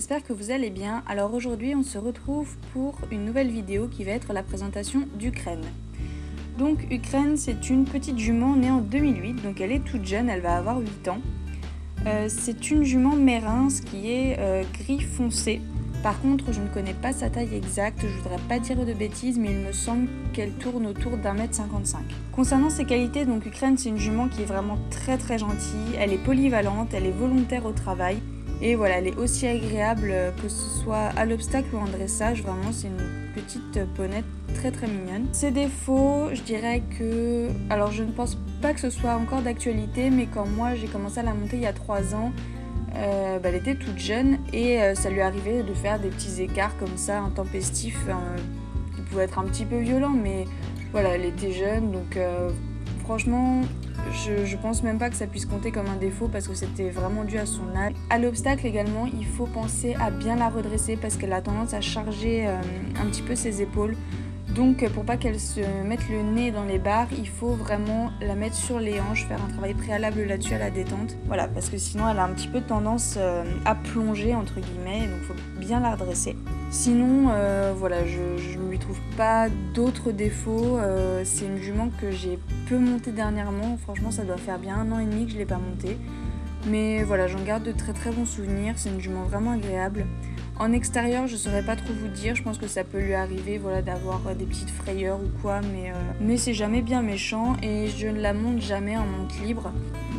j'espère que vous allez bien. Alors aujourd'hui on se retrouve pour une nouvelle vidéo qui va être la présentation d'Ukraine. Donc Ukraine, c'est une petite jument née en 2008, donc elle est toute jeune, elle va avoir 8 ans. C'est une jument mérins qui est gris foncé. Par contre, je ne connais pas sa taille exacte, je voudrais pas dire de bêtises, mais il me semble qu'elle tourne autour d'1,55 m. Concernant ses qualités, donc Ukraine, c'est une jument qui est vraiment très gentille, elle est polyvalente, elle est volontaire au travail, et voilà, elle est aussi agréable que ce soit à l'obstacle ou en dressage, vraiment c'est une petite ponette très mignonne. Ses défauts, je dirais que... Alors je ne pense pas que ce soit encore d'actualité, mais quand moi j'ai commencé à la monter il y a 3 ans, elle était toute jeune et ça lui arrivait de faire des petits écarts comme ça, intempestifs, qui pouvaient être un petit peu violents, mais voilà, elle était jeune, donc franchement, je pense même pas que ça puisse compter comme un défaut parce que c'était vraiment dû à son âge. À l'obstacle également, il faut penser à bien la redresser parce qu'elle a tendance à charger un petit peu ses épaules. Donc pour pas qu'elle se mette le nez dans les barres, il faut vraiment la mettre sur les hanches, faire un travail préalable là-dessus à la détente. Voilà, parce que sinon elle a un petit peu tendance à plonger entre guillemets, donc il faut bien la redresser. Sinon, voilà, je ne lui trouve pas d'autres défauts. C'est une jument que j'ai peu montée dernièrement, franchement ça doit faire bien 1 an et demi que je ne l'ai pas montée. Mais voilà, j'en garde de très bons souvenirs, c'est une jument vraiment agréable. En extérieur, je saurais pas trop vous dire, je pense que ça peut lui arriver voilà, d'avoir des petites frayeurs ou quoi, mais c'est jamais bien méchant et je ne la monte jamais en monte libre.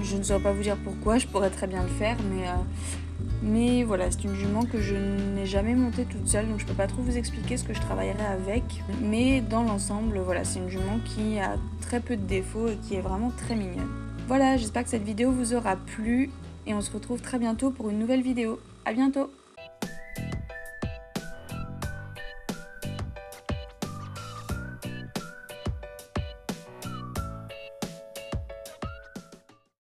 Je ne saurais pas vous dire pourquoi, je pourrais très bien le faire, mais voilà, c'est une jument que je n'ai jamais montée toute seule, donc je peux pas trop vous expliquer ce que je travaillerai avec. Mais dans l'ensemble, voilà, c'est une jument qui a très peu de défauts et qui est vraiment très mignonne. Voilà, j'espère que cette vidéo vous aura plu et on se retrouve très bientôt pour une nouvelle vidéo. À bientôt!